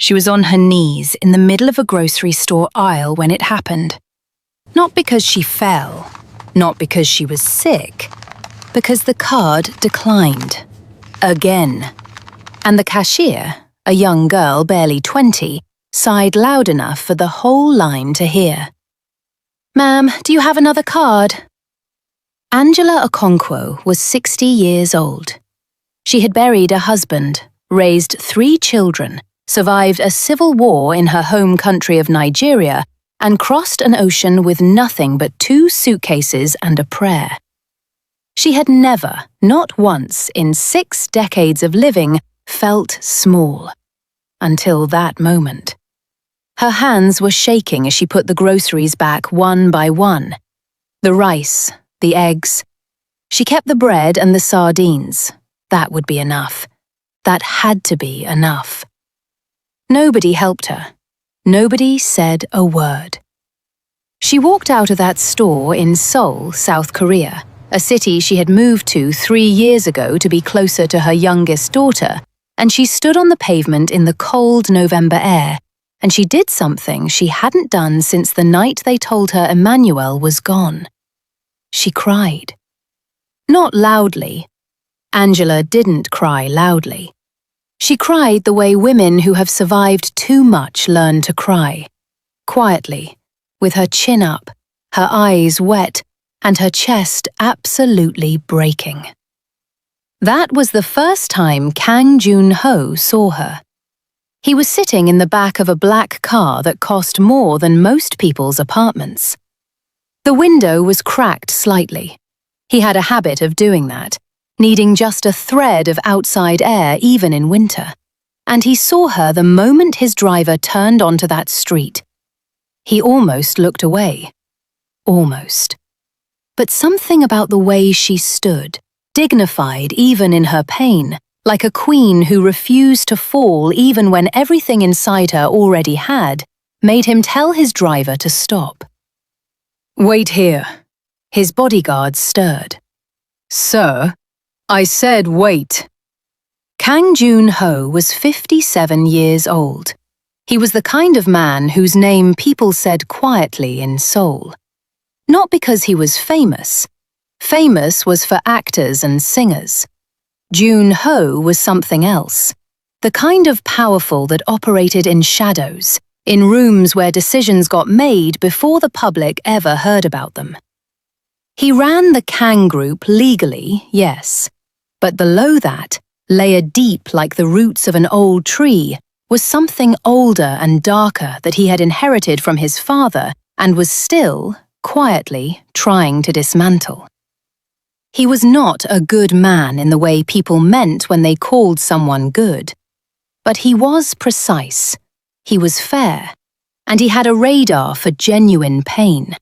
She was on her knees in the middle of a grocery store aisle when it happened. Not because she fell, not because she was sick, because the card declined. Again. And the cashier, a young girl barely 20, sighed loud enough for the whole line to hear. "Ma'am, do you have another card?" Angela Okonkwo was 60 years old. She had buried a husband, raised 3 children, survived a civil war in her home country of Nigeria, and crossed an ocean with nothing but 2 suitcases and a prayer. She had never, not once in 6 decades of living, felt small. Until that moment. Her hands were shaking as she put the groceries back one by one. The rice, the eggs. She kept the bread and the sardines. That would be enough. That had to be enough. Nobody helped her. Nobody said a word. She walked out of that store in Seoul, South Korea, a city she had moved to 3 years ago to be closer to her youngest daughter, and she stood on the pavement in the cold November air, and she did something she hadn't done since the night they told her Emmanuel was gone. She cried. Not loudly. Angela didn't cry loudly. She cried the way women who have survived too much learn to cry. Quietly, with her chin up, her eyes wet, and her chest absolutely breaking. That was the first time Kang Jun-ho saw her. He was sitting in the back of a black car that cost more than most people's apartments. The window was cracked slightly. He had a habit of doing that, needing just a thread of outside air even in winter. And he saw her the moment his driver turned onto that street. He almost looked away. Almost. But something about the way she stood, dignified even in her pain, like a queen who refused to fall even when everything inside her already had, made him tell his driver to stop. "Wait here." His bodyguard stirred. "Sir, I said wait." Kang Jun-ho was 57 years old. He was the kind of man whose name people said quietly in Seoul. Not because he was famous. Famous was for actors and singers. Jun-ho was something else. The kind of powerful that operated in shadows, in rooms where decisions got made before the public ever heard about them. He ran the Kang Group legally, yes. But below that, layered deep like the roots of an old tree, was something older and darker that he had inherited from his father and was still, quietly, trying to dismantle. He was not a good man in the way people meant when they called someone good. But he was precise, he was fair, and he had a radar for genuine pain.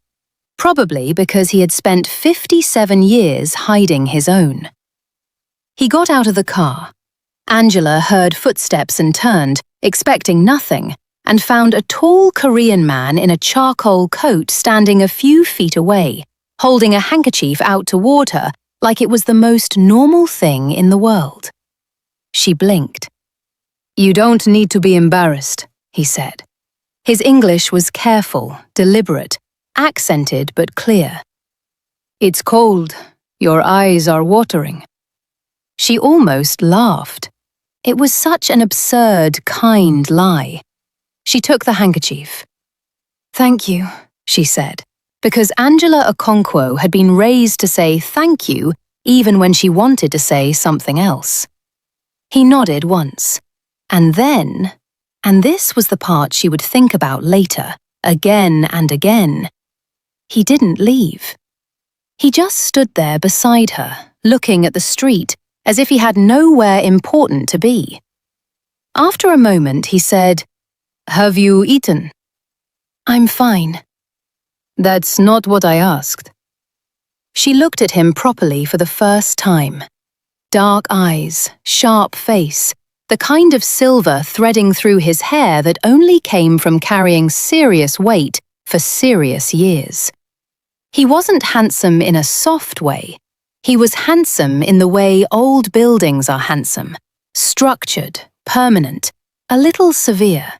Probably because he had spent 57 years hiding his own. He got out of the car. Angela heard footsteps and turned, expecting nothing, and found a tall Korean man in a charcoal coat standing a few feet away, holding a handkerchief out toward her like it was the most normal thing in the world. She blinked. "You don't need to be embarrassed," he said. His English was careful, deliberate, accented but clear. "It's cold. Your eyes are watering." She almost laughed. It was such an absurd, kind lie. She took the handkerchief. "Thank you," she said, because Angela Okonkwo had been raised to say thank you even when she wanted to say something else. He nodded once, and then, and this was the part she would think about later, again and again, he didn't leave. He just stood there beside her, looking at the street, as if he had nowhere important to be. After a moment, he said, "Have you eaten?" "I'm fine." "That's not what I asked." She looked at him properly for the first time. Dark eyes, sharp face, the kind of silver threading through his hair that only came from carrying serious weight for serious years. He wasn't handsome in a soft way. He was handsome in the way old buildings are handsome, structured, permanent, a little severe.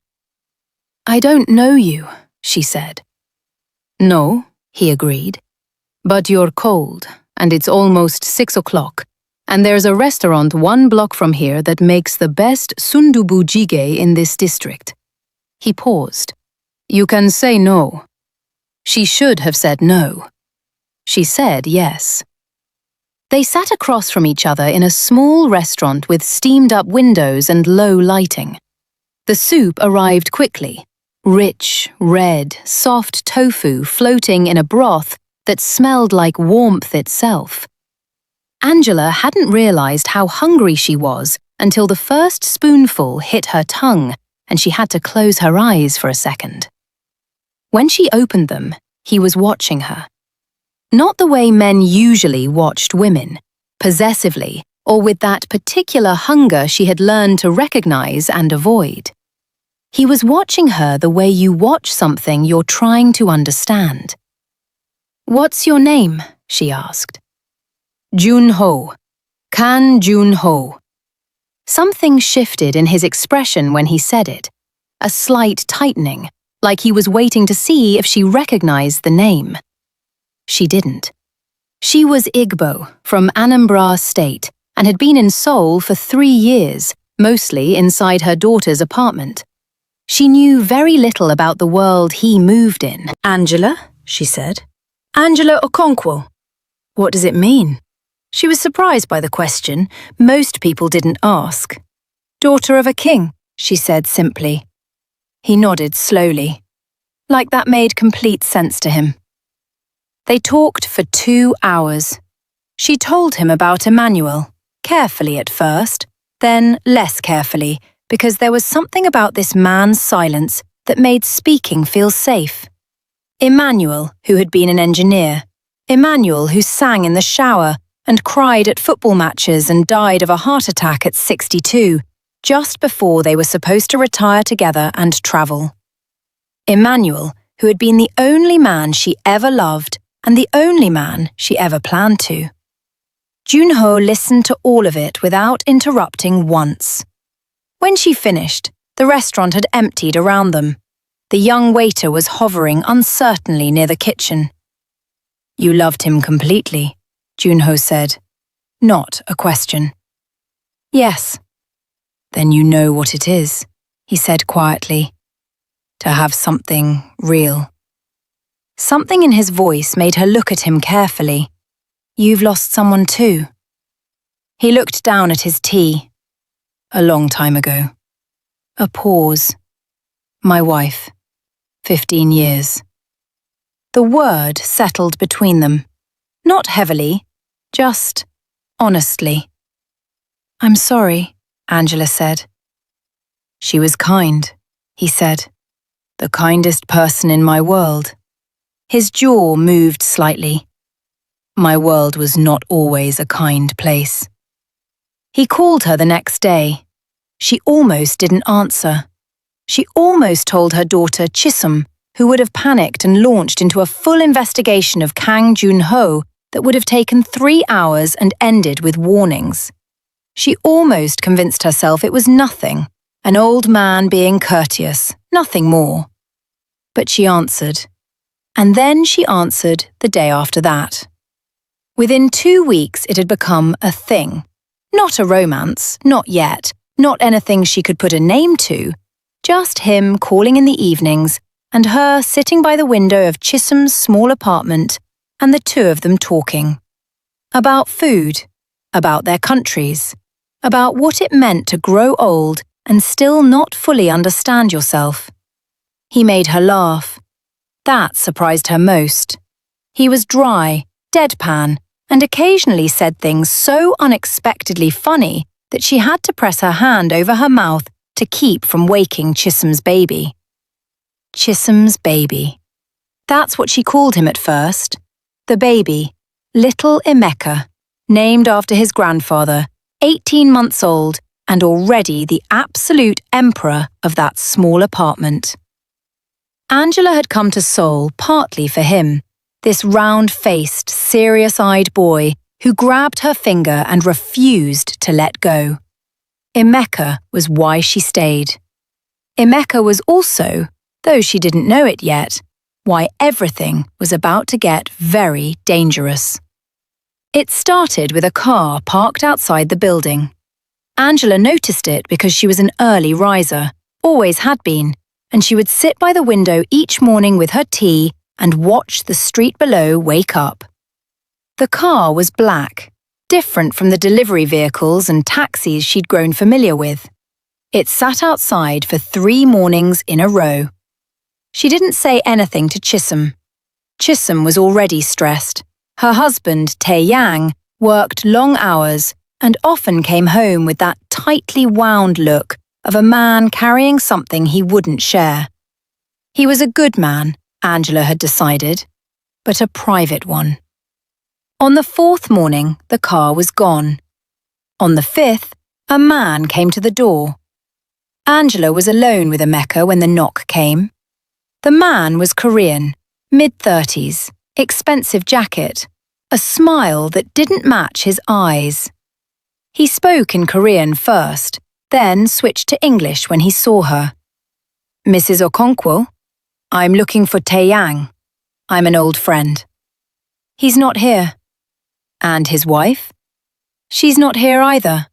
"I don't know you," she said. "No," he agreed. "But you're cold, and it's almost 6 o'clock, and there's a restaurant 1 block from here that makes the best sundubu jjigae in this district." He paused. "You can say no." She should have said no. She said yes. They sat across from each other in a small restaurant with steamed-up windows and low lighting. The soup arrived quickly. Rich, red, soft tofu floating in a broth that smelled like warmth itself. Angela hadn't realized how hungry she was until the first spoonful hit her tongue and she had to close her eyes for a second. When she opened them, he was watching her. Not the way men usually watched women, possessively or with that particular hunger she had learned to recognize and avoid. He was watching her the way you watch something you're trying to understand. "What's your name?" she asked. "Jun-ho. Kan Jun-ho." Something shifted in his expression when he said it, a slight tightening, like he was waiting to see if she recognized the name. She didn't. She was Igbo, from Anambra State, and had been in Seoul for 3 years, mostly inside her daughter's apartment. She knew very little about the world he moved in. "Angela?" she said. "Angela Okonkwo." What does it mean? She was surprised by the question. Most people didn't ask. "Daughter of a king," she said simply. He nodded slowly, like that made complete sense to him. They talked for 2 hours. She told him about Emmanuel, carefully at first, then less carefully, because there was something about this man's silence that made speaking feel safe. Emmanuel, who had been an engineer. Emmanuel, who sang in the shower and cried at football matches and died of a heart attack at 62, just before they were supposed to retire together and travel. Emmanuel, who had been the only man she ever loved and the only man she ever planned to. Jun-ho listened to all of it without interrupting once. When she finished, the restaurant had emptied around them. The young waiter was hovering uncertainly near the kitchen. "You loved him completely," Jun-ho said. Not a question. "Yes." "Then you know what it is," he said quietly. "To have something real." Something in his voice made her look at him carefully. "You've lost someone too." He looked down at his tea. "A long time ago." A pause. "My wife. 15 years." The word settled between them. Not heavily, just honestly. "I'm sorry," Angela said. "She was kind," he said. "The kindest person in my world." His jaw moved slightly. "My world was not always a kind place." He called her the next day. She almost didn't answer. She almost told her daughter Chisum, who would have panicked and launched into a full investigation of Kang Jun-ho that would have taken 3 hours and ended with warnings. She almost convinced herself it was nothing, an old man being courteous, nothing more. But she answered. And then she answered the day after that. Within 2 weeks it had become a thing. Not a romance, not yet, not anything she could put a name to, just him calling in the evenings and her sitting by the window of Chisum's small apartment and the two of them talking. About food, about their countries, about what it meant to grow old and still not fully understand yourself. He made her laugh. That surprised her most. He was dry, deadpan, and occasionally said things so unexpectedly funny that she had to press her hand over her mouth to keep from waking Chisum's baby. Chisum's baby. That's what she called him at first. The baby, little Emeka, named after his grandfather, 18 months old and already the absolute emperor of that small apartment. Angela had come to Seoul partly for him, this round-faced, serious-eyed boy who grabbed her finger and refused to let go. Emeka was why she stayed. Emeka was also, though she didn't know it yet, why everything was about to get very dangerous. It started with a car parked outside the building. Angela noticed it because she was an early riser, always had been, and she would sit by the window each morning with her tea and watch the street below wake up. The car was black, different from the delivery vehicles and taxis she'd grown familiar with. It sat outside for 3 mornings in a row. She didn't say anything to Chisholm. Chisholm was already stressed. Her husband, Tae-yang, worked long hours and often came home with that tightly wound look of a man carrying something he wouldn't share. He was a good man, Angela had decided, but a private one. On the 4th morning, the car was gone. On the 5th, a man came to the door. Angela was alone with Emeka when the knock came. The man was Korean, mid-30s, expensive jacket, a smile that didn't match his eyes. He spoke in Korean first, then switched to English when he saw her. "Mrs. Okonkwo, I'm looking for Tae-yang. I'm an old friend." "He's not here." "And his wife?" "She's not here either."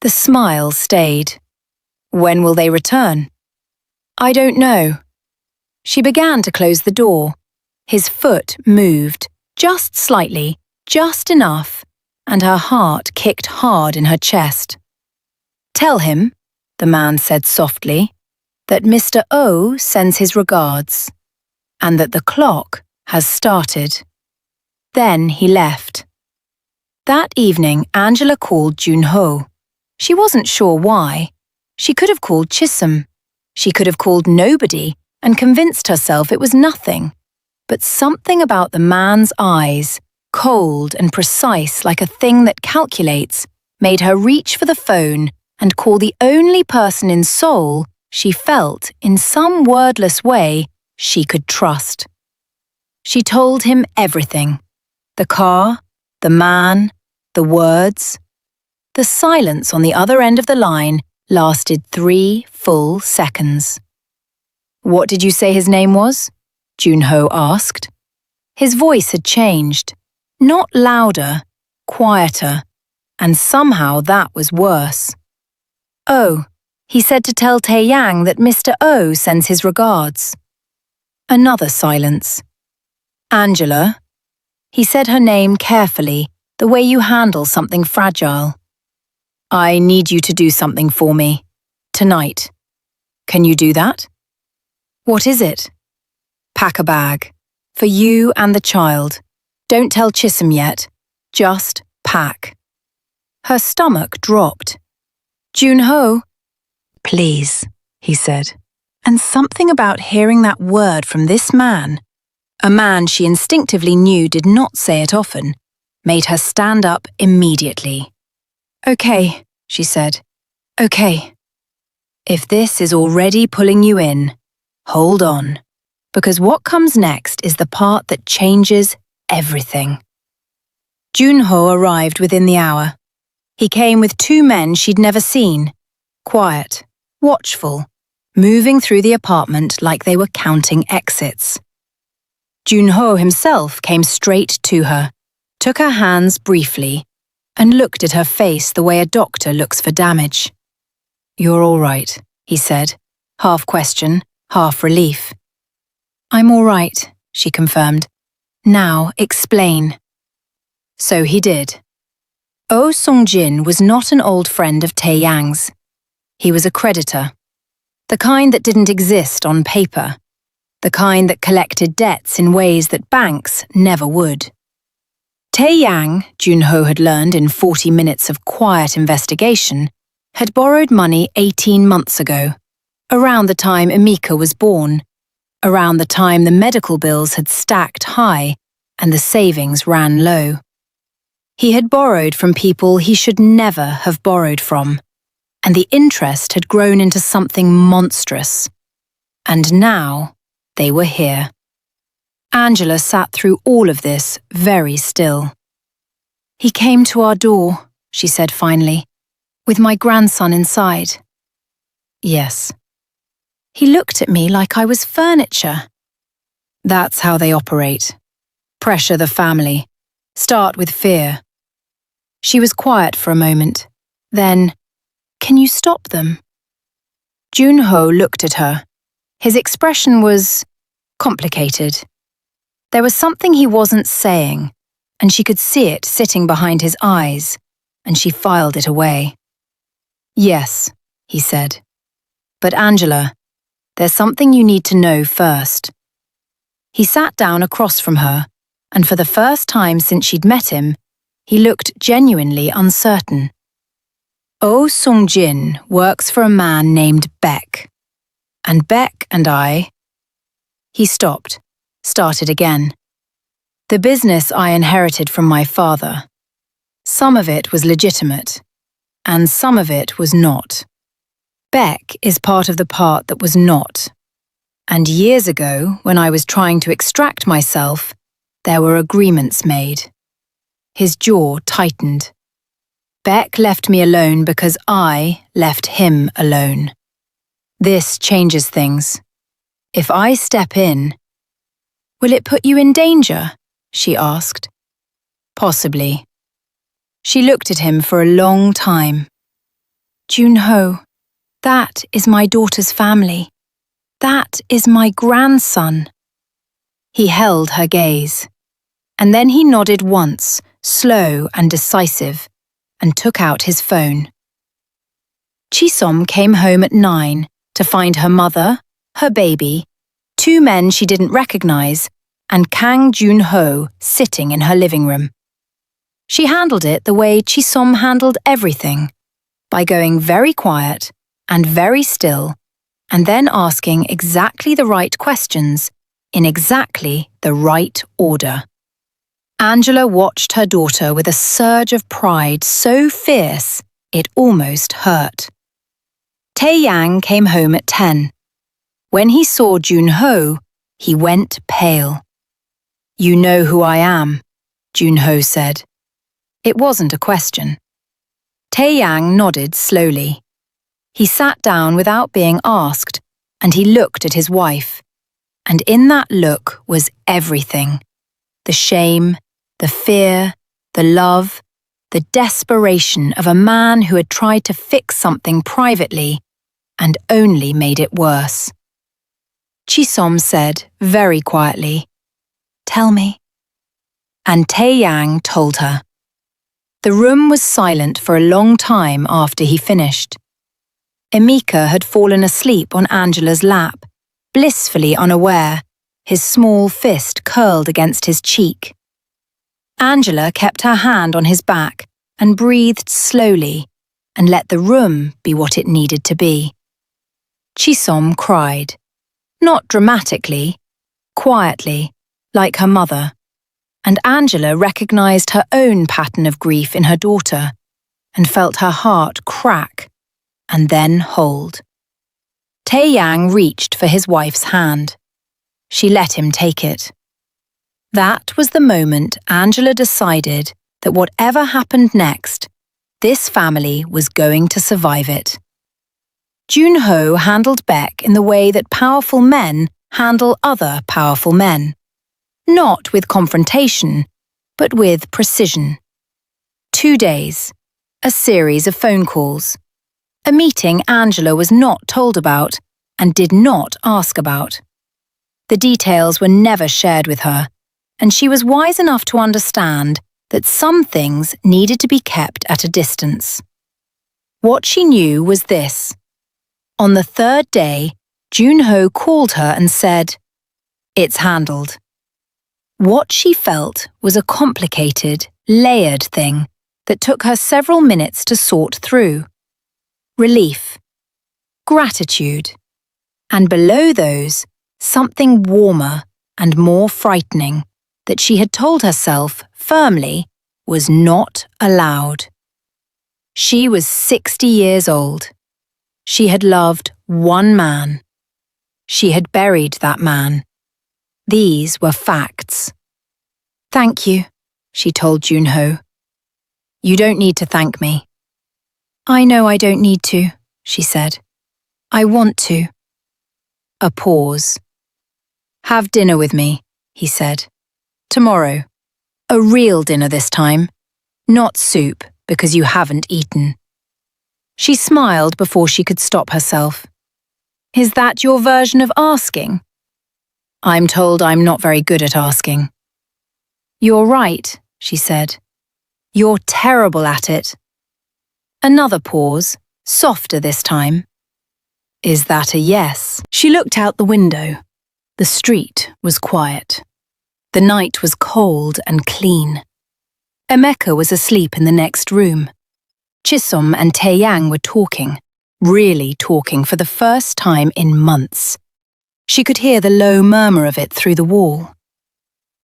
The smile stayed. "When will they return?" "I don't know." She began to close the door. His foot moved, just slightly, just enough, and her heart kicked hard in her chest. "Tell him," the man said softly, "that Mr. O sends his regards, and that the clock has started." Then he left. That evening, Angela called Junho. She wasn't sure why. She could have called Chisholm. She could have called nobody and convinced herself it was nothing. But something about the man's eyes, cold and precise like a thing that calculates, made her reach for the phone and call the only person in Seoul she felt, in some wordless way, she could trust. She told him everything. The car, the man, the words. The silence on the other end of the line lasted 3 full seconds. "What did you say his name was?" Junho asked. His voice had changed. Not louder, quieter, and somehow that was worse. "Oh, he said to tell Tae-yang that Mr. O sends his regards." Another silence. "Angela." He said her name carefully, the way you handle something fragile. "I need you to do something for me. Tonight. Can you do that?" "What is it?" "Pack a bag. For you and the child. Don't tell Chisholm yet. Just pack." Her stomach dropped. "Junho." "Please," he said. And something about hearing that word from this man, a man she instinctively knew did not say it often, made her stand up immediately. "Okay," she said. "Okay. If this is already pulling you in, hold on, because what comes next is the part that changes everything." Junho arrived within the hour. He came with 2 men she'd never seen, quiet, watchful, moving through the apartment like they were counting exits. Junho himself came straight to her, took her hands briefly, and looked at her face the way a doctor looks for damage. "You're all right," he said, half question, half relief. "I'm all right," she confirmed. "Now explain." So he did. Oh Sung-jin was not an old friend of Tae-yang's. He was a creditor. The kind that didn't exist on paper. The kind that collected debts in ways that banks never would. Tae-yang, Junho had learned in 40 minutes of quiet investigation, had borrowed money 18 months ago, around the time Emeka was born, around the time the medical bills had stacked high and the savings ran low. He had borrowed from people he should never have borrowed from, and the interest had grown into something monstrous. And now they were here. Angela sat through all of this very still. "He came to our door," she said finally, "with my grandson inside." "Yes." He looked at me like I was furniture. That's how they operate. Pressure the family. Start with fear. She was quiet for a moment. Then, can you stop them? Junho looked at her. His expression was complicated. There was something he wasn't saying, and she could see it sitting behind his eyes, and she filed it away. Yes, he said. But Angela, there's something you need to know first. He sat down across from her, and for the first time since she'd met him, he looked genuinely uncertain. Oh Sung-jin works for a man named Beck. And Beck and I… He stopped, started again. The business I inherited from my father. Some of it was legitimate, and some of it was not. Beck is part of the part that was not. And years ago, when I was trying to extract myself, there were agreements made. His jaw tightened. Beck left me alone because I left him alone. This changes things. If I step in… Will it put you in danger? She asked. Possibly. She looked at him for a long time. Junho, that is my daughter's family. That is my grandson. He held her gaze. And then he nodded once, slow and decisive, and took out his phone. Chisom came home at 9 to find her mother, her baby, 2 men she didn't recognize, and Kang Junho sitting in her living room. She handled it the way Chisom handled everything, by going very quiet and very still, and then asking exactly the right questions in exactly the right order. Angela watched her daughter with a surge of pride so fierce it almost hurt. Tae-yang came home at 10. When he saw Junho, he went pale. You know who I am, Junho said. It wasn't a question. Tae-yang nodded slowly. He sat down without being asked, and he looked at his wife. And in that look was everything. The shame, the fear, the love, the desperation of a man who had tried to fix something privately and only made it worse. Chisom said very quietly, Tell me. And Tae-yang told her. The room was silent for a long time after he finished. Emika had fallen asleep on Angela's lap, blissfully unaware, his small fist curled against his cheek. Angela kept her hand on his back and breathed slowly and let the room be what it needed to be. Chisom cried, not dramatically, quietly, like her mother, and Angela recognized her own pattern of grief in her daughter and felt her heart crack and then hold. Tae-yang reached for his wife's hand. She let him take it. That was the moment Angela decided that whatever happened next, this family was going to survive it. Junho handled Beck in the way that powerful men handle other powerful men. Not with confrontation, but with precision. 2 days, a series of phone calls, a meeting Angela was not told about and did not ask about. The details were never shared with her, and she was wise enough to understand that some things needed to be kept at a distance. What she knew was this. On the 3rd day, Junho called her and said, It's handled. What she felt was a complicated, layered thing that took her several minutes to sort through. Relief, gratitude, and below those, something warmer and more frightening that she had told herself firmly was not allowed. She was 60 years old. She had loved one man. She had buried that man. These were facts. Thank you, she told Junho. You don't need to thank me. I know I don't need to, she said. I want to. A pause. "Have dinner with me," he said. "Tomorrow. A real dinner this time. Not soup, because you haven't eaten." She smiled before she could stop herself. "Is that your version of asking?" "I'm told I'm not very good at asking." "You're right," she said. "You're terrible at it." Another pause, softer this time. "Is that a yes?" She looked out the window. The street was quiet. The night was cold and clean. Emeka was asleep in the next room. Chisom and Taeyang were talking, really talking for the first time in months. She could hear the low murmur of it through the wall.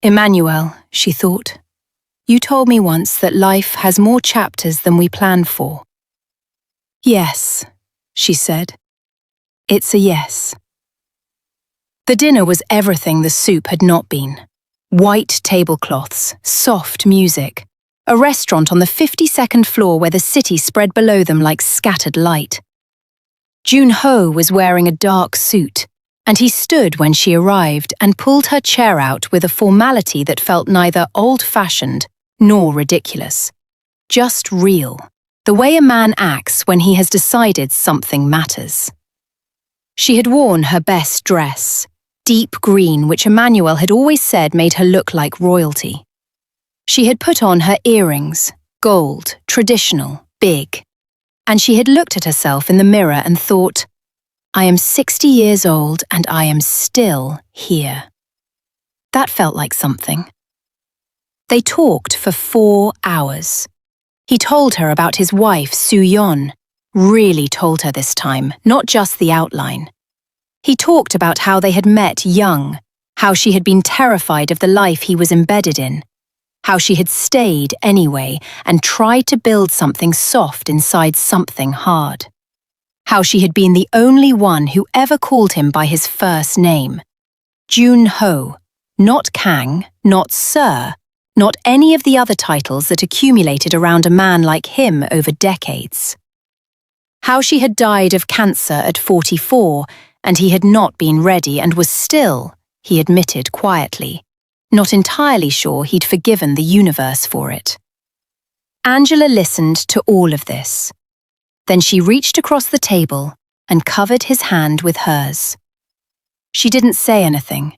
"Emmanuel," she thought, "you told me once that life has more chapters than we plan for." "Yes," she said. "It's a yes." The dinner was everything the soup had not been. White tablecloths, soft music, a restaurant on the 52nd floor where the city spread below them like scattered light. Junho was wearing a dark suit, and he stood when she arrived and pulled her chair out with a formality that felt neither old-fashioned nor ridiculous. Just real, the way a man acts when he has decided something matters. She had worn her best dress, deep green, which Emmanuel had always said made her look like royalty. She had put on her earrings, gold, traditional, big, and she had looked at herself in the mirror and thought, "I am 60 years old and I am still here." That felt like something. They talked for 4 hours. He told her about his wife, Soo-yeon, really told her this time, not just the outline. He talked about how they had met young, how she had been terrified of the life he was embedded in, how she had stayed anyway and tried to build something soft inside something hard, how she had been the only one who ever called him by his first name, Junho, not Kang, not Sir, not any of the other titles that accumulated around a man like him over decades. How she had died of cancer at 44, and he had not been ready and was still, he admitted quietly, not entirely sure he'd forgiven the universe for it. Angela listened to all of this. Then she reached across the table and covered his hand with hers. She didn't say anything.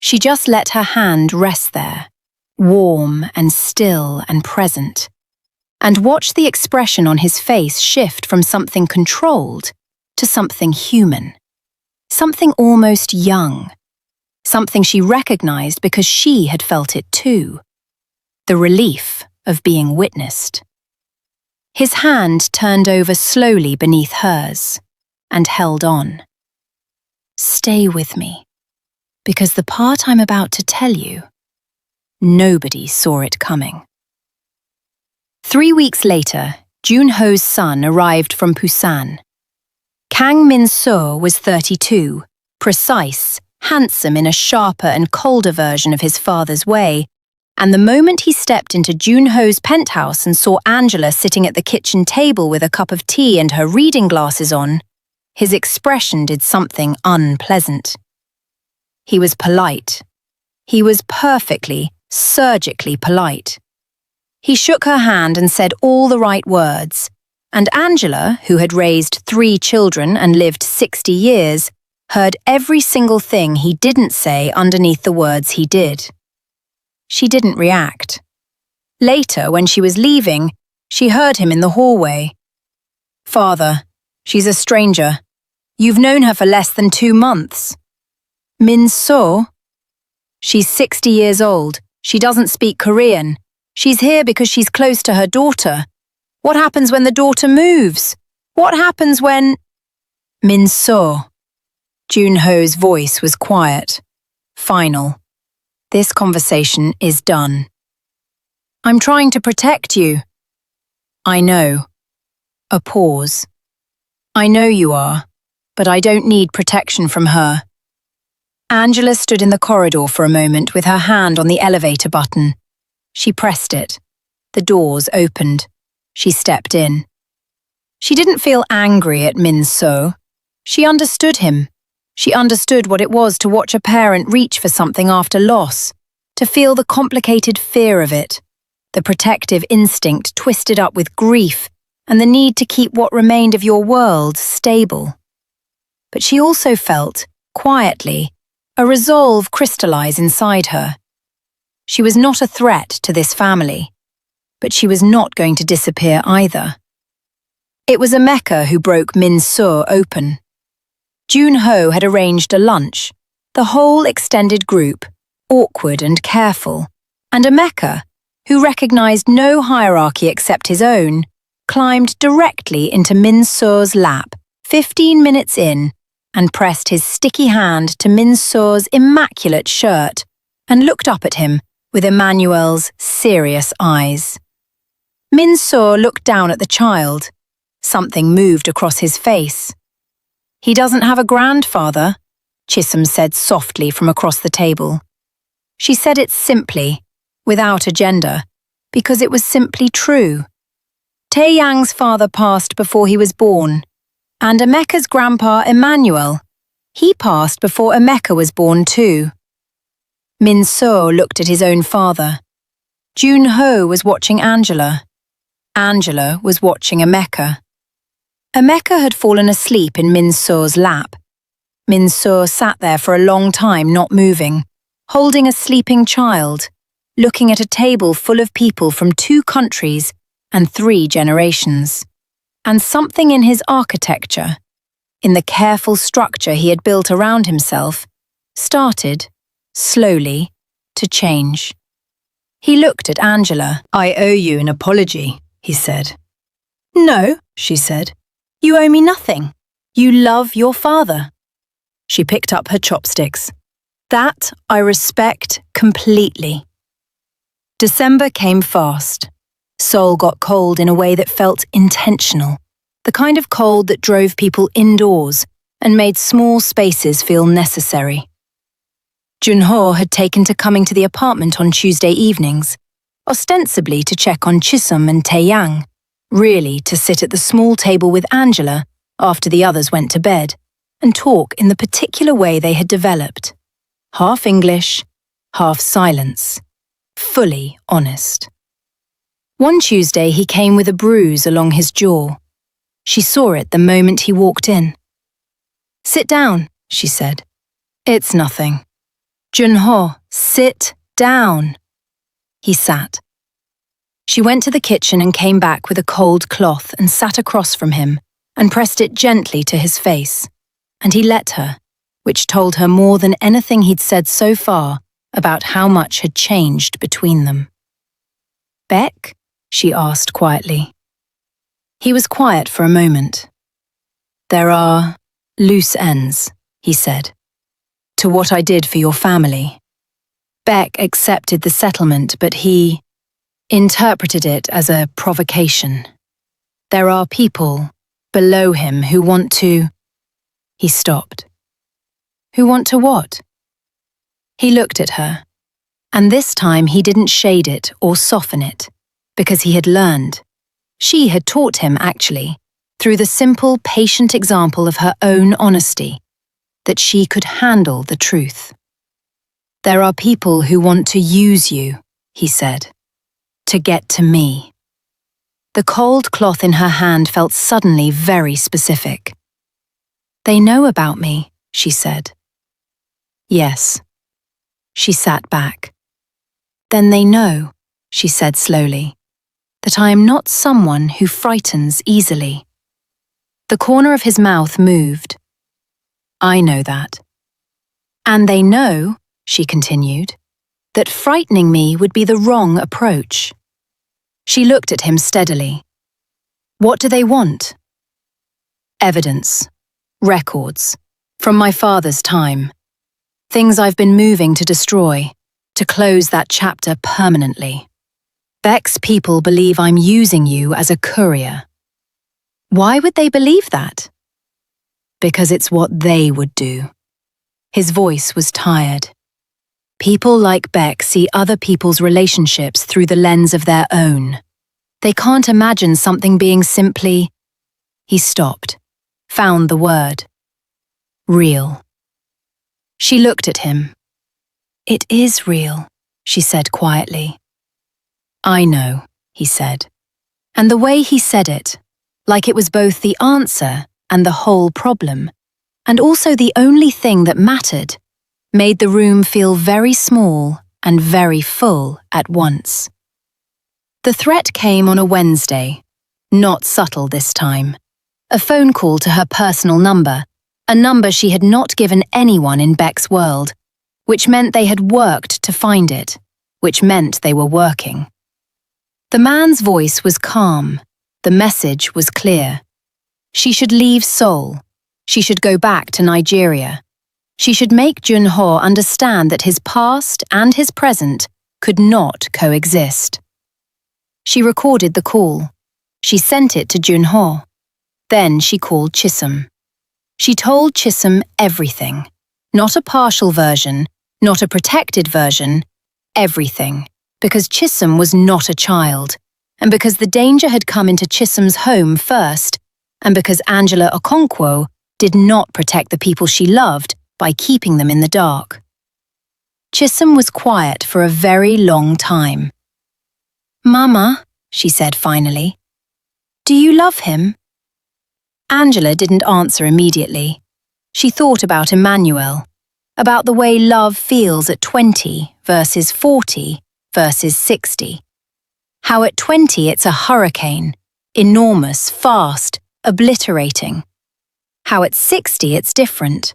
She just let her hand rest there, warm and still and present, and watched the expression on his face shift from something controlled to something human, something almost young, something she recognized because she had felt it too, the relief of being witnessed. His hand turned over slowly beneath hers and held on. "Stay with me, because the part I'm about to tell you, nobody saw it coming." 3 weeks later, Junho's son arrived from Busan. Kang Min-soo was 32, precise, handsome in a sharper and colder version of his father's way, and the moment he stepped into Junho's penthouse and saw Angela sitting at the kitchen table with a cup of tea and her reading glasses on, his expression did something unpleasant. He was polite. He was perfectly, surgically polite. He shook her hand and said all the right words, and Angela, who had raised 3 children and lived 60 years, heard every single thing he didn't say underneath the words he did. She didn't react. Later, when she was leaving, she heard him in the hallway. "Father, she's a stranger. You've known her for less than 2 months. Min-soo? She's 60 years old. She doesn't speak Korean. She's here because she's close to her daughter. What happens when the daughter moves? What happens when—" "Min-soo." Junho's voice was quiet, final. "This conversation is done. I'm trying to protect you." "I know." A pause. "I know you are, but I don't need protection from her." Angela stood in the corridor for a moment with her hand on the elevator button. She pressed it. The doors opened. She stepped in. She didn't feel angry at Min-soo. She understood him. She understood what it was to watch a parent reach for something after loss, to feel the complicated fear of it, the protective instinct twisted up with grief, and the need to keep what remained of your world stable. But she also felt, quietly, a resolve crystallize inside her. She was not a threat to this family, but she was not going to disappear either. It was Emeka who broke Min-soo open. Jun-ho had arranged a lunch, the whole extended group, awkward and careful, and Emeka, who recognized no hierarchy except his own, climbed directly into Min-soo's lap 15 minutes in and pressed his sticky hand to Min-soo's immaculate shirt and looked up at him with Emmanuel's serious eyes. Min-soo looked down at the child. Something moved across his face. "He doesn't have a grandfather," Chisholm said softly from across the table. She said it simply, without agenda, because it was simply true. Taeyang's father passed before he was born, and Emeka's grandpa Emmanuel, he passed before Emeka was born too. Min-soo looked at his own father. Jun-ho was watching Angela. Angela was watching Emeka. Emeka had fallen asleep in Min-soo's lap. Min-soo sat there for a long time not moving, holding a sleeping child, looking at a table full of people from 2 countries and 3 generations. And something in his architecture, in the careful structure he had built around himself, started, slowly, to change. He looked at Angela. "I owe you an apology," he said. "No," she said. "You owe me nothing. You love your father." She picked up her chopsticks. "That I respect completely." December came fast. Seoul got cold in a way that felt intentional, the kind of cold that drove people indoors and made small spaces feel necessary. Jun-ho had taken to coming to the apartment on Tuesday evenings, ostensibly to check on Chisholm and Taeyang, really to sit at the small table with Angela after the others went to bed and talk in the particular way they had developed. Half English, half silence, fully honest. One Tuesday he came with a bruise along his jaw. She saw it the moment he walked in. "Sit down," she said. "It's nothing." "Jun-ho, sit down." He sat. She went to the kitchen and came back with a cold cloth and sat across from him and pressed it gently to his face, and he let her, which told her more than anything he'd said so far about how much had changed between them. "Beck?" she asked quietly. He was quiet for a moment. "There are loose ends," he said, "to what I did for your family." Beck accepted the settlement, but he interpreted it as a provocation. There are people below him who want to... He stopped. Who want to what? He looked at her, and this time he didn't shade it or soften it, because he had learned. She had taught him, actually, through the simple, patient example of her own honesty, that she could handle the truth. There are people who want to use you, he said, to get to me. The cold cloth in her hand felt suddenly very specific. They know about me, she said. Yes. She sat back. Then they know, she said slowly, that I am not someone who frightens easily. The corner of his mouth moved. I know that. And they know, she continued, that frightening me would be the wrong approach. She looked at him steadily. What do they want? Evidence. Records. From my father's time. Things I've been moving to destroy, to close that chapter permanently. Beck's people believe I'm using you as a courier. Why would they believe that? Because it's what they would do. His voice was tired. People like Beck see other people's relationships through the lens of their own. They can't imagine something being simply... He stopped, found the word. Real. She looked at him. "It is real," she said quietly. "I know," he said. And the way he said it, like it was both the answer and the whole problem, and also the only thing that mattered, made the room feel very small and very full at once. The threat came on a Wednesday, not subtle this time. A phone call to her personal number, a number she had not given anyone in Beck's world, which meant they had worked to find it, which meant they were working. The man's voice was calm, the message was clear. She should leave Seoul. She should go back to Nigeria. She should make Junho understand that his past and his present could not coexist. She recorded the call. She sent it to Junho. Then she called Chisum. She told Chisum everything. Not a partial version, not a protected version, everything. Because Chisum was not a child, and because the danger had come into Chisum's home first, and because Angela Okonkwo did not protect the people she loved by keeping them in the dark. Chisum was quiet for a very long time. "Mama," she said finally, "do you love him?" Angela didn't answer immediately. She thought about Emmanuel, about the way love feels at 20 versus 40 versus 60. How at 20 it's a hurricane, enormous, fast, obliterating. How at 60 it's different,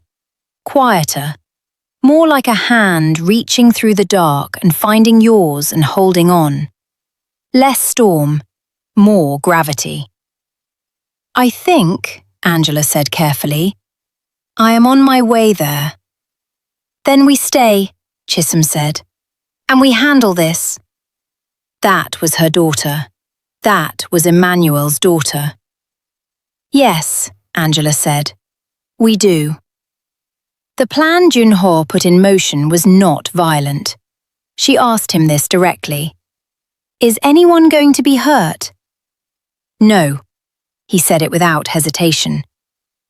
quieter, more like a hand reaching through the dark and finding yours and holding on. Less storm, more gravity. "I think," Angela said carefully, "I am on my way there." "Then we stay," Chisum said, "and we handle this." That was her daughter. That was Emmanuel's daughter. "Yes," Angela said, "we do." The plan Junho put in motion was not violent. She asked him this directly. "Is anyone going to be hurt?" "No," he said it without hesitation.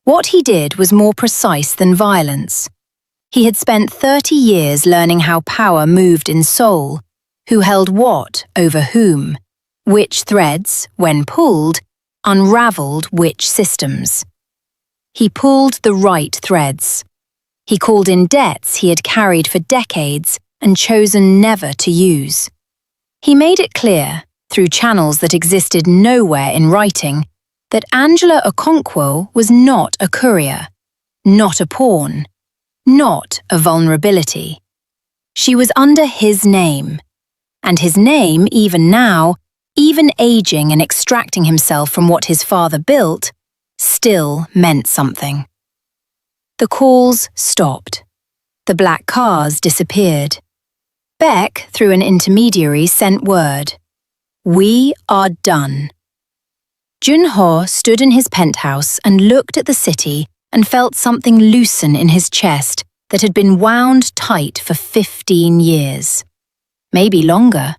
What he did was more precise than violence. He had spent 30 years learning how power moved in Seoul, who held what over whom, which threads, when pulled, unravelled which systems. He pulled the right threads. He called in debts he had carried for decades and chosen never to use. He made it clear, through channels that existed nowhere in writing, that Angela Okonkwo was not a courier, not a pawn, not a vulnerability. She was under his name, and his name, even now, even aging and extracting himself from what his father built, still meant something. The calls stopped. The black cars disappeared. Beck, through an intermediary, sent word. "We are done." Junho stood in his penthouse and looked at the city and felt something loosen in his chest that had been wound tight for 15 years. Maybe longer.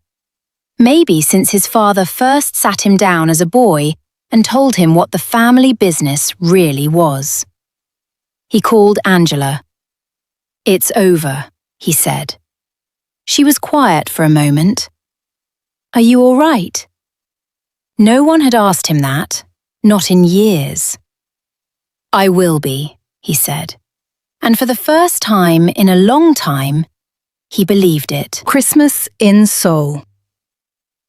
Maybe since his father first sat him down as a boy and told him what the family business really was. He called Angela. "It's over," he said. She was quiet for a moment. "Are you all right?" No one had asked him that, not in years. "I will be," he said. And for the first time in a long time, he believed it. Christmas in Seoul.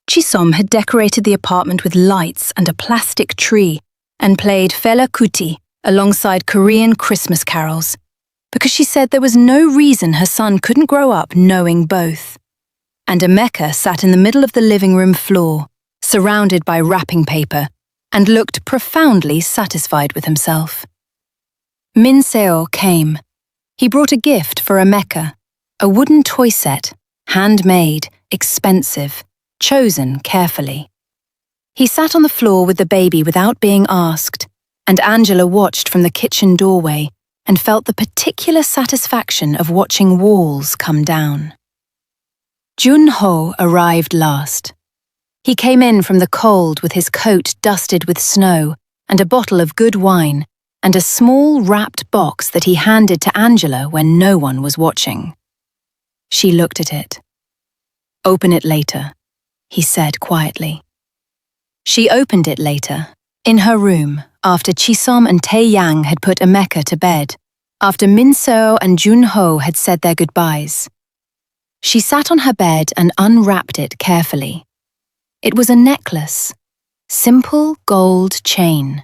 Chisom had decorated the apartment with lights and a plastic tree and played Fela Kuti alongside Korean Christmas carols, because she said there was no reason her son couldn't grow up knowing both. And Emeka sat in the middle of the living room floor, surrounded by wrapping paper, and looked profoundly satisfied with himself. Min Seo came. He brought a gift for Emeka, a wooden toy set, handmade, expensive, chosen carefully. He sat on the floor with the baby without being asked, and Angela watched from the kitchen doorway and felt the particular satisfaction of watching walls come down. Junho arrived last. He came in from the cold with his coat dusted with snow and a bottle of good wine, and a small wrapped box that he handed to Angela when no one was watching. She looked at it. "Open it later," he said quietly. She opened it later, in her room, after Chisom and Tae-yang had put Emeka to bed, after Min-seo and Jun-ho had said their goodbyes. She sat on her bed and unwrapped it carefully. It was a necklace, simple gold chain,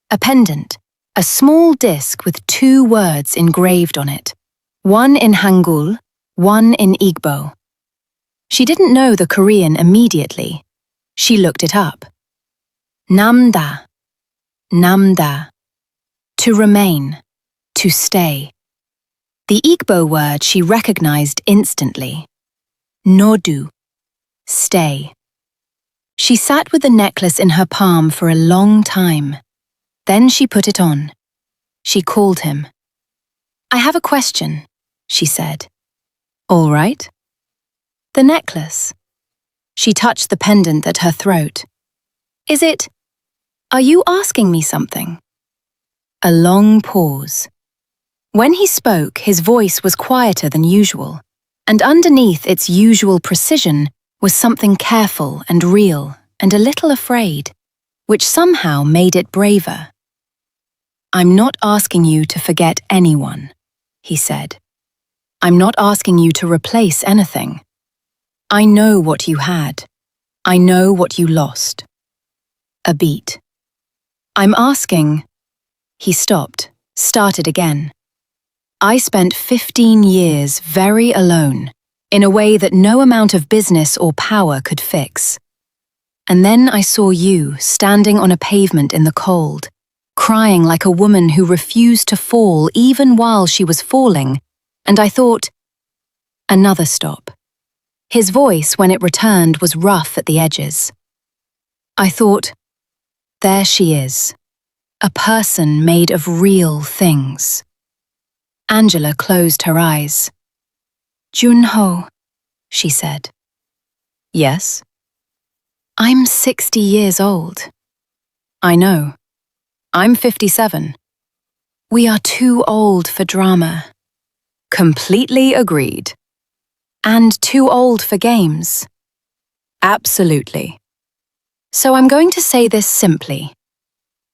a pendant, a small disc with 2 words engraved on it, one in Hangul, one in Igbo. She didn't know the Korean immediately. She looked it up. Namda, namda, to remain, to stay. The Igbo word she recognized instantly. Nodu, stay. She sat with the necklace in her palm for a long time. Then she put it on. She called him. "I have a question," she said. "All right." "The necklace." She touched the pendant at her throat. Are you asking me something?" A long pause. When he spoke, his voice was quieter than usual, and underneath its usual precision was something careful and real and a little afraid, which somehow made it braver. "I'm not asking you to forget anyone," he said. "I'm not asking you to replace anything. I know what you had. I know what you lost." A beat. "I'm asking..." He stopped, started again. "I spent 15 years very alone, in a way that no amount of business or power could fix. And then I saw you standing on a pavement in the cold, crying like a woman who refused to fall even while she was falling, and I thought..." Another stop. His voice, when it returned, was rough at the edges. "I thought, there she is, a person made of real things." Angela closed her eyes. "Jun-ho," she said. "Yes?" "I'm 60 years old." "I know. I'm 57. We are too old for drama." "Completely agreed." "And too old for games." "Absolutely. So I'm going to say this simply."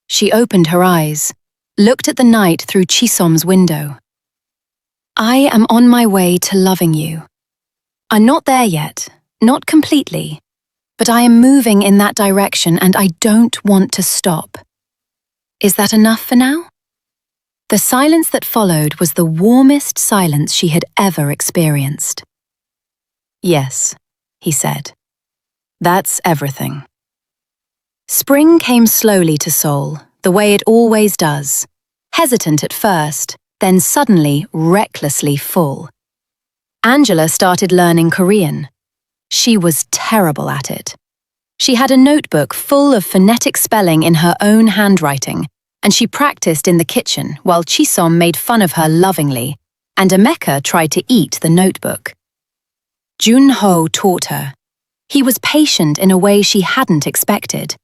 She opened her eyes, looked at the night through Chisom's window. "I am on my way to loving you. I'm not there yet, not completely, but I am moving in that direction and I don't want to stop. Is that enough for now?" The silence that followed was the warmest silence she had ever experienced. "Yes," he said. "That's everything." Spring came slowly to Seoul, the way it always does, hesitant at first, then suddenly recklessly full. Angela started learning Korean. She was terrible at it. She had a notebook full of phonetic spelling in her own handwriting, and she practiced in the kitchen while Chisom made fun of her lovingly, and Emeka tried to eat the notebook. Jun-ho taught her. He was patient in a way she hadn't expected.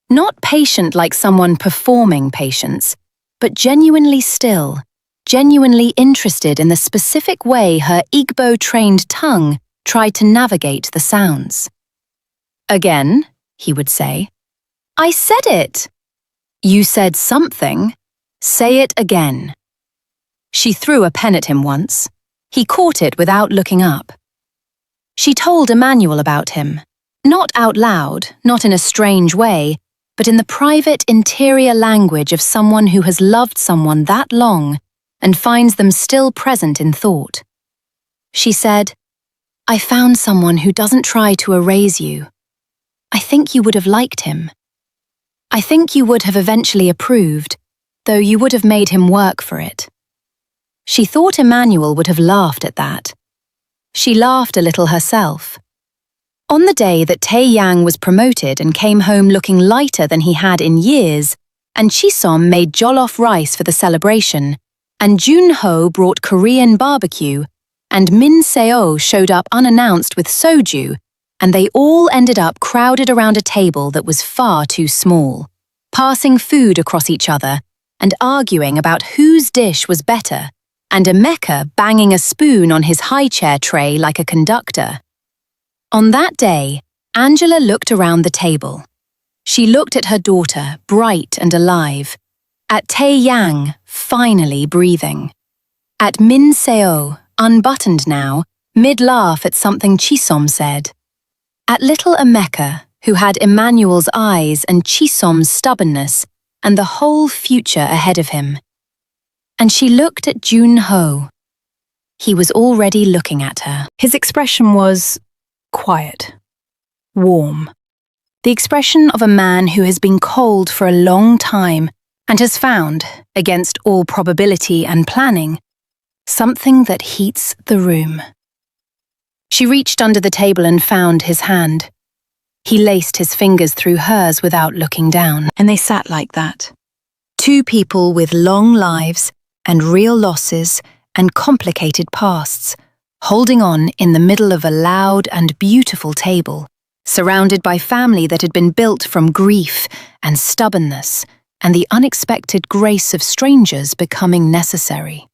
Not patient like someone performing patience, but genuinely still, genuinely interested in the specific way her Igbo-trained tongue tried to navigate the sounds. "Again," he would say. "I said it." "You said something. Say it again." She threw a pen at him once. He caught it without looking up. She told Emmanuel about him, not out loud, not in a strange way, but in the private interior language of someone who has loved someone that long and finds them still present in thought. She said, "I found someone who doesn't try to erase you. I think you would have liked him. I think you would have eventually approved, though you would have made him work for it." She thought Emmanuel would have laughed at that. She laughed a little herself. On the day that Tae-yang was promoted and came home looking lighter than he had in years, and Chisom made jollof rice for the celebration, and Jun-ho brought Korean barbecue, and Min-seo showed up unannounced with soju, and they all ended up crowded around a table that was far too small, passing food across each other, and arguing about whose dish was better, and Emeka banging a spoon on his high chair tray like a conductor. On that day, Angela looked around the table. She looked at her daughter, bright and alive, at Tae Yang, finally breathing, at Min Seo, unbuttoned now, mid-laugh at something Chisom said, at little Emeka, who had Emmanuel's eyes and Chisom's stubbornness and the whole future ahead of him. And she looked at Jun Ho. He was already looking at her. His expression was quiet, warm. The expression of a man who has been cold for a long time and has found, against all probability and planning, something that heats the room. She reached under the table and found his hand. He laced his fingers through hers without looking down, and they sat like that. Two people with long lives and real losses and complicated pasts, holding on in the middle of a loud and beautiful table, surrounded by family that had been built from grief and stubbornness and the unexpected grace of strangers becoming necessary.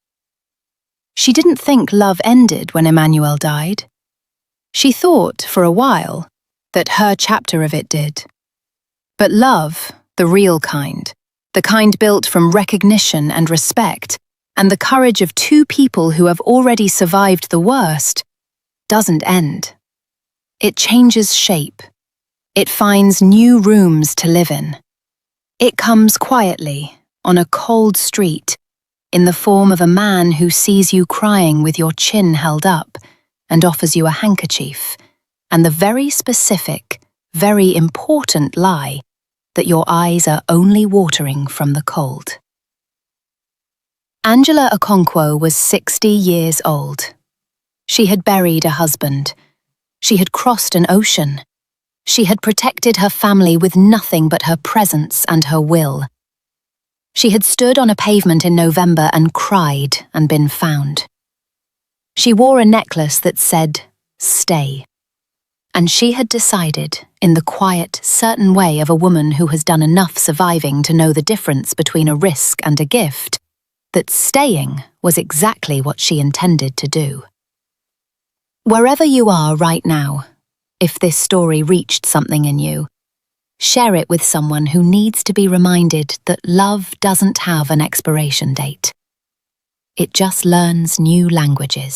She didn't think love ended when Emmanuel died. She thought, for a while, that her chapter of it did. But love, the real kind, the kind built from recognition and respect, and the courage of two people who have already survived the worst, doesn't end. It changes shape. It finds new rooms to live in. It comes quietly, on a cold street, in the form of a man who sees you crying with your chin held up and offers you a handkerchief, and the very specific, very important lie that your eyes are only watering from the cold. Angela Okonkwo was 60 years old. She had buried a husband. She had crossed an ocean. She had protected her family with nothing but her presence and her will. She had stood on a pavement in November and cried and been found. She wore a necklace that said, "Stay." And she had decided, in the quiet, certain way of a woman who has done enough surviving to know the difference between a risk and a gift, that staying was exactly what she intended to do. Wherever you are right now, if this story reached something in you, share it with someone who needs to be reminded that love doesn't have an expiration date. It just learns new languages.